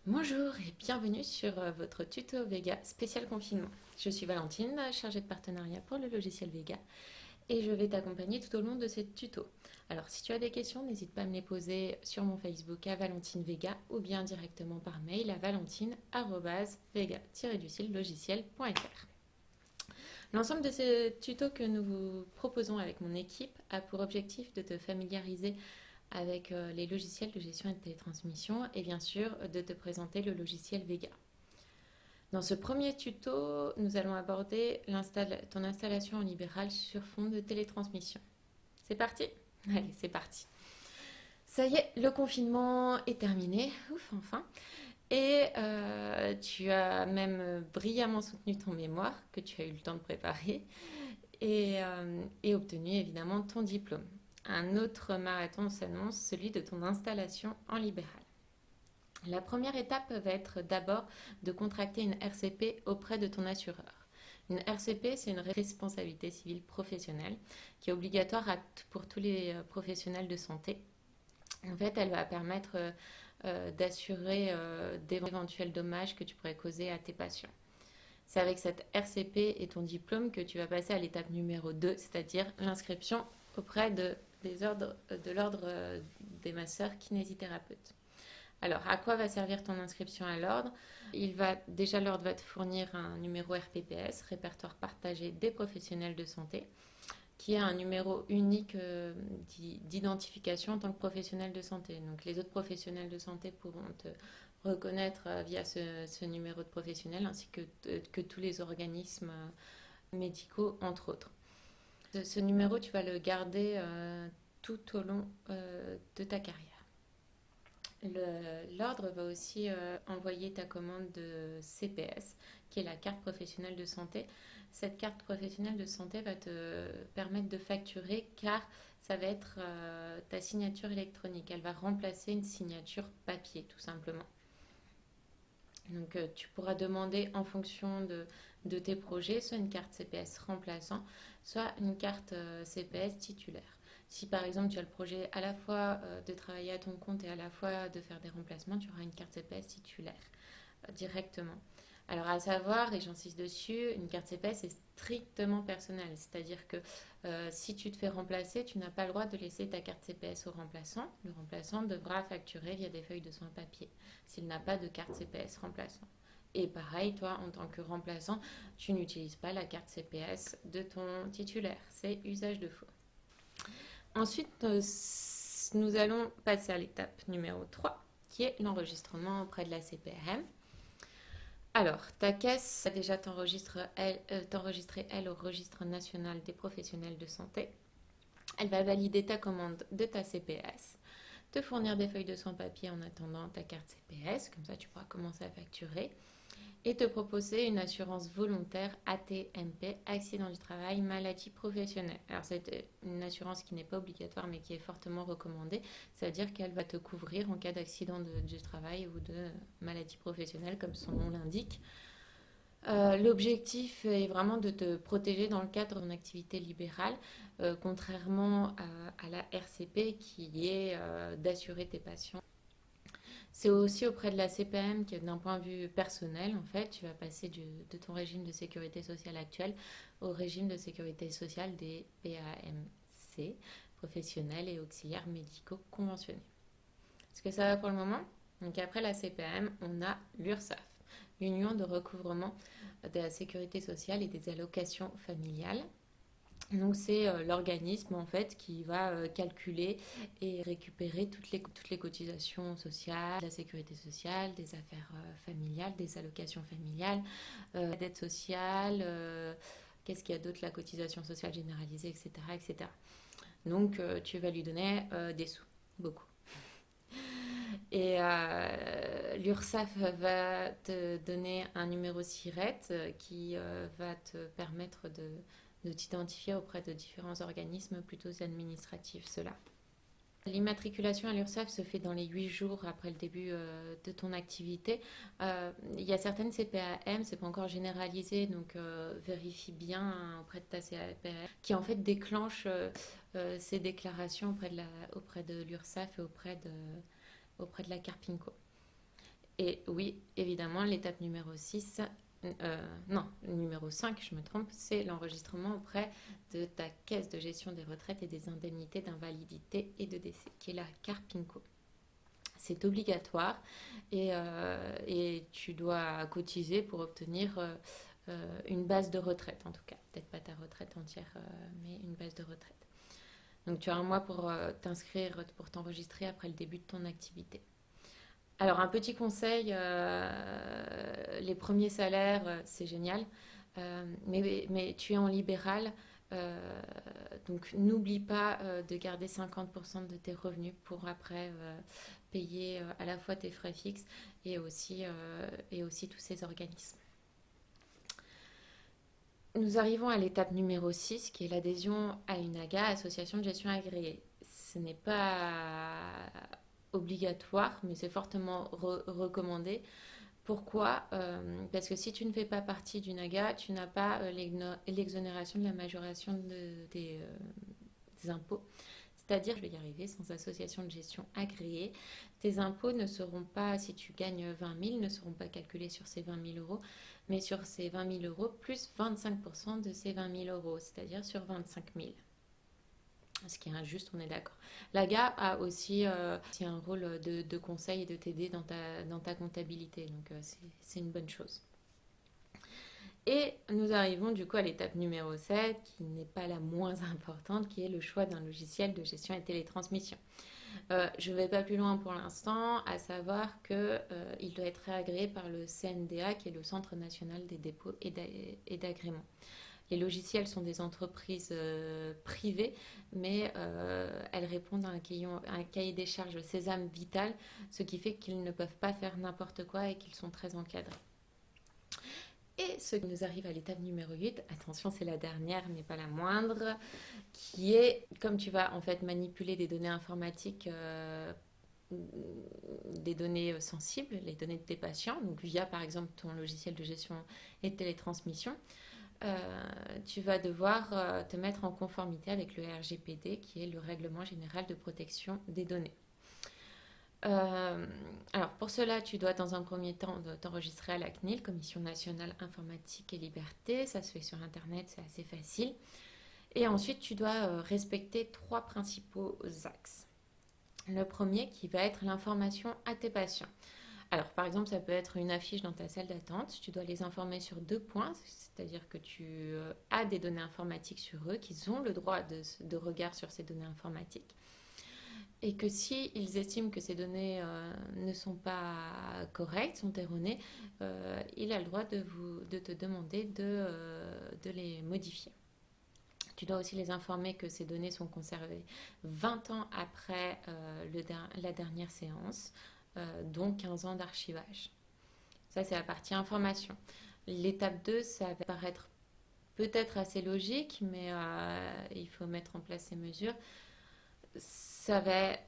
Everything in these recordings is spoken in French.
Bonjour et bienvenue sur votre tuto Vega spécial confinement. Je suis Valentine, chargée de partenariat pour le logiciel Vega et je vais t'accompagner tout au long de ces tutos. Alors si tu as des questions, n'hésite pas à me les poser sur mon Facebook à Valentine Vega ou bien directement par mail à valentine@vega-logiciel.fr. L'ensemble de ces tutos que nous vous proposons avec mon équipe a pour objectif de te familiariser avec les logiciels de gestion et de télétransmission et bien sûr de te présenter le logiciel Vega. Dans ce premier tuto, nous allons aborder ton installation en libéral sur fond de télétransmission. C'est parti? Allez, c'est parti. Ça y est, le confinement est terminé, ouf, enfin. Et tu as même brillamment soutenu ton mémoire, que tu as eu le temps de préparer, et obtenu évidemment ton diplôme. Un autre marathon s'annonce, celui de ton installation en libéral. La première étape va être d'abord de contracter une RCP auprès de ton assureur. Une RCP, c'est une responsabilité civile professionnelle qui est obligatoire pour tous les professionnels de santé. En fait, elle va permettre d'assurer d'éventuels dommages que tu pourrais causer à tes patients. C'est avec cette RCP et ton diplôme que tu vas passer à l'étape numéro 2, c'est-à-dire l'inscription auprès de l'ordre des masseurs kinésithérapeutes. Alors, à quoi va servir ton inscription à l'ordre? L'ordre va te fournir un numéro RPPS, répertoire partagé des professionnels de santé, qui est un numéro unique d'identification en tant que professionnel de santé. Donc, les autres professionnels de santé pourront te reconnaître via ce numéro de professionnel, ainsi que tous les organismes médicaux, entre autres. Ce numéro, tu vas le garder tout au long de ta carrière. L'ordre va aussi envoyer ta commande de CPS, qui est la carte professionnelle de santé. Cette carte professionnelle de santé va te permettre de facturer car ça va être ta signature électronique. Elle va remplacer une signature papier, tout simplement. Donc tu pourras demander en fonction de tes projets, soit une carte CPS remplaçant, soit une carte CPS titulaire. Si par exemple tu as le projet à la fois de travailler à ton compte et à la fois de faire des remplacements, tu auras une carte CPS titulaire directement. Alors à savoir, et j'insiste dessus, une carte CPS est strictement personnelle, c'est-à-dire que si tu te fais remplacer, tu n'as pas le droit de laisser ta carte CPS au remplaçant. Le remplaçant devra facturer via des feuilles de soins papier s'il n'a pas de carte CPS remplaçant. Et pareil, toi, en tant que remplaçant, tu n'utilises pas la carte CPS de ton titulaire. C'est usage de faux. Ensuite, nous allons passer à l'étape numéro 3, qui est l'enregistrement auprès de la CPRM. Alors, ta caisse va déjà t'enregistrer, elle, au registre national des professionnels de santé. Elle va valider ta commande de ta CPS, te fournir des feuilles de soins papier en attendant ta carte CPS, comme ça tu pourras commencer à facturer, et te proposer une assurance volontaire AT-MP, accident du travail, maladie professionnelle. Alors c'est une assurance qui n'est pas obligatoire mais qui est fortement recommandée, c'est-à-dire qu'elle va te couvrir en cas d'accident du travail ou de maladie professionnelle comme son nom l'indique. L'objectif est vraiment de te protéger dans le cadre d'une activité libérale, contrairement à la RCP qui est d'assurer tes patients. C'est aussi auprès de la CPM que d'un point de vue personnel, en fait, tu vas passer de ton régime de sécurité sociale actuel au régime de sécurité sociale des PAMC, professionnels et auxiliaires médicaux conventionnés. Est-ce que ça va pour le moment? Donc après la CPM, on a l'URSSAF, l'Union de recouvrement de la sécurité sociale et des allocations familiales. Donc c'est l'organisme en fait qui va calculer et récupérer toutes les cotisations sociales, la sécurité sociale, des affaires familiales, des allocations familiales, l'aide sociale, qu'est-ce qu'il y a d'autre, la cotisation sociale généralisée, etc. etc. Donc tu vas lui donner des sous, beaucoup. Et l'URSSAF va te donner un numéro SIRET qui va te permettre de t'identifier auprès de différents organismes plutôt administratifs, cela. L'immatriculation à l'URSSAF se fait dans les 8 jours après le début de ton activité. Il y a certaines CPAM, c'est pas encore généralisé, donc vérifie bien auprès de ta CPAM, qui en fait déclenche ces déclarations auprès de l'URSSAF et auprès de la Carpinco. Et oui, évidemment, l'étape numéro 6, non, numéro 5, je me trompe, c'est l'enregistrement auprès de ta caisse de gestion des retraites et des indemnités d'invalidité et de décès, qui est la CARPINCO. C'est obligatoire et tu dois cotiser pour obtenir une base de retraite, en tout cas. Peut-être pas ta retraite entière, mais une base de retraite. Donc tu as un mois pour t'inscrire, pour t'enregistrer après le début de ton activité. Alors un petit conseil, les premiers salaires, c'est génial, mais tu es en libéral, donc n'oublie pas de garder 50% de tes revenus pour après payer à la fois tes frais fixes et aussi tous ces organismes. Nous arrivons à l'étape numéro 6, qui est l'adhésion à une AGA, Association de gestion agréée. Ce n'est pas obligatoire, mais c'est fortement recommandé. Pourquoi? Parce que si tu ne fais pas partie d'une AGA, tu n'as pas l'exonération de la majoration des impôts. C'est-à-dire, je vais y arriver, sans association de gestion agréée, tes impôts ne seront pas, si tu gagnes 20 000, ne seront pas calculés sur ces 20 000 euros, mais sur ces 20 000 euros plus 25% de ces 20 000 euros, c'est-à-dire sur 25 000. Ce qui est injuste, on est d'accord. L'AGA a aussi un rôle de conseil et de t'aider dans ta comptabilité, donc c'est une bonne chose. Et nous arrivons du coup à l'étape numéro 7, qui n'est pas la moins importante, qui est le choix d'un logiciel de gestion et télétransmission. Je ne vais pas plus loin pour l'instant, à savoir qu'il doit être agréé par le CNDA, qui est le Centre national des dépôts et d'agréments. Les logiciels sont des entreprises privées, mais elles répondent à un cahier des charges Sésame Vital, ce qui fait qu'ils ne peuvent pas faire n'importe quoi et qu'ils sont très encadrés. Et ce qui nous arrive à l'étape numéro 8, attention, c'est la dernière mais pas la moindre, qui est, comme tu vas en fait manipuler des données informatiques, des données sensibles, les données de tes patients, donc via par exemple ton logiciel de gestion et de télétransmission, tu vas devoir te mettre en conformité avec le RGPD, qui est le Règlement général de protection des données. Alors pour cela, tu dois dans un premier temps t'enregistrer à la CNIL, Commission nationale informatique et liberté. Ça se fait sur Internet, c'est assez facile. Et ensuite, tu dois respecter 3 principaux axes. Le premier qui va être l'information à tes patients. Alors par exemple, ça peut être une affiche dans ta salle d'attente. Tu dois les informer sur 2 points, c'est-à-dire que tu as des données informatiques sur eux, qu'ils ont le droit de regard sur ces données informatiques. Et que si ils estiment que ces données ne sont pas correctes, sont erronées, il a le droit de te demander de les modifier. Tu dois aussi les informer que ces données sont conservées 20 ans après la dernière séance, donc 15 ans d'archivage. Ça, c'est la partie information. L'étape 2, ça va paraître peut-être assez logique, mais il faut mettre en place ces mesures. Ça va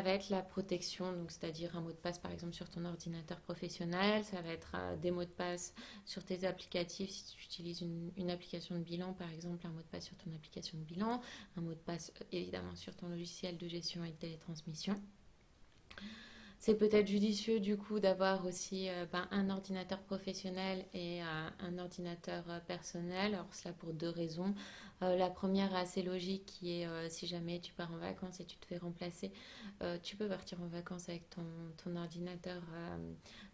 être la protection, donc c'est-à-dire un mot de passe par exemple sur ton ordinateur professionnel, ça va être des mots de passe sur tes applicatifs si tu utilises une application de bilan par exemple, un mot de passe sur ton application de bilan, un mot de passe évidemment sur ton logiciel de gestion et de télétransmission. C'est peut-être judicieux du coup d'avoir aussi un ordinateur professionnel et un ordinateur personnel. Alors cela pour 2 raisons. La première est assez logique qui est si jamais tu pars en vacances et tu te fais remplacer, tu peux partir en vacances avec ton ordinateur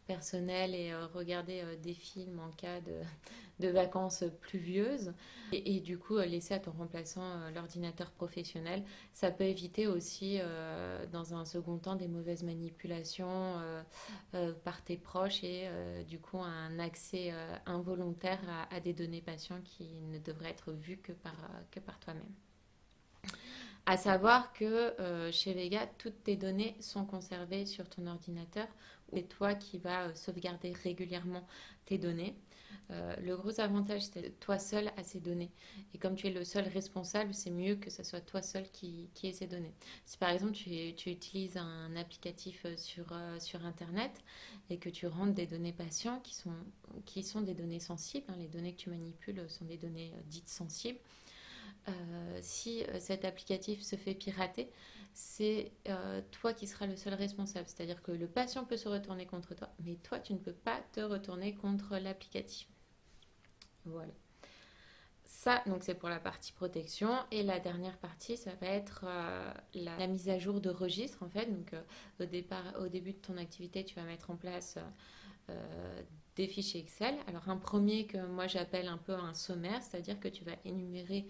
personnel et regarder des films en cas de vacances pluvieuses et du coup laisser à ton remplaçant l'ordinateur professionnel. Ça peut éviter aussi dans un second temps des mauvaises manipulations par tes proches et du coup un accès involontaire à des données patients qui ne devraient être vues que par toi-même. À savoir que chez Vega, toutes tes données sont conservées sur ton ordinateur. C'est toi qui vas sauvegarder régulièrement tes données. Le gros avantage, c'est toi seul à ces données. Et comme tu es le seul responsable, c'est mieux que ce soit toi seul qui ait ces données. Si par exemple tu utilises un applicatif sur Internet et que tu rentres des données patients qui sont des données sensibles, les données que tu manipules sont des données dites sensibles, Si cet applicatif se fait pirater, c'est toi qui seras le seul responsable. C'est-à-dire que le patient peut se retourner contre toi, mais toi, tu ne peux pas te retourner contre l'applicatif. Voilà. Ça, donc c'est pour la partie protection. Et la dernière partie, ça va être la mise à jour de registre, en fait. Donc au début de ton activité, tu vas mettre en place des fichiers Excel. Alors un premier que moi j'appelle un peu un sommaire, c'est-à-dire que tu vas énumérer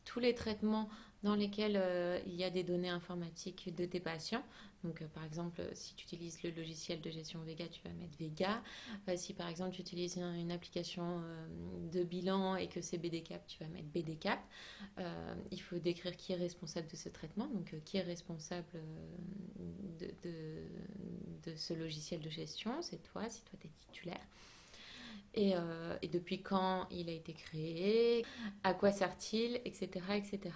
tous les traitements dans lesquels il y a des données informatiques de tes patients. Donc par exemple, si tu utilises le logiciel de gestion Vega, tu vas mettre Vega. Si par exemple tu utilises une application de bilan et que c'est BDCAP, tu vas mettre BDCAP. Il faut décrire qui est responsable de ce traitement, donc qui est responsable de ce logiciel de gestion, c'est toi, si toi tu es titulaire. Et depuis quand il a été créé, à quoi sert-il, etc., etc.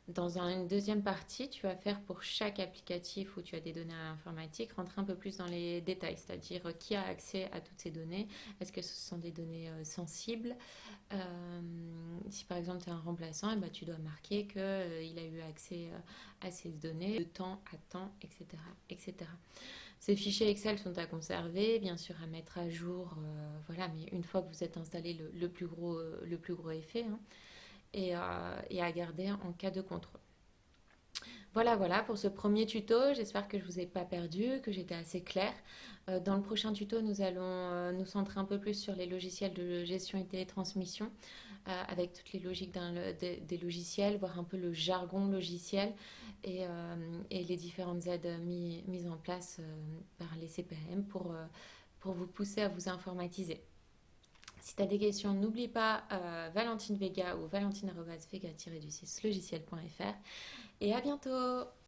Dans une deuxième partie, tu vas faire pour chaque applicatif où tu as des données informatiques, rentrer un peu plus dans les détails, c'est-à-dire qui a accès à toutes ces données, est-ce que ce sont des données sensibles. Si par exemple tu es un remplaçant, ben, tu dois marquer qu'il a eu accès à ces données de temps à temps, etc., etc. Ces fichiers Excel sont à conserver, bien sûr à mettre à jour, voilà, mais une fois que vous êtes installé, le plus gros est fait, hein, et à garder en cas de contrôle. Voilà, voilà pour ce premier tuto. J'espère que je ne vous ai pas perdu, que j'étais assez claire. Dans le prochain tuto, nous allons nous centrer un peu plus sur les logiciels de gestion et télétransmission, avec toutes les logiques des logiciels, voir un peu le jargon logiciel et les différentes aides mises en place par les CPM pour vous pousser à vous informatiser. Si tu as des questions, n'oublie pas Valentine Vega ou valentine-vega-du6logiciel.fr et à bientôt!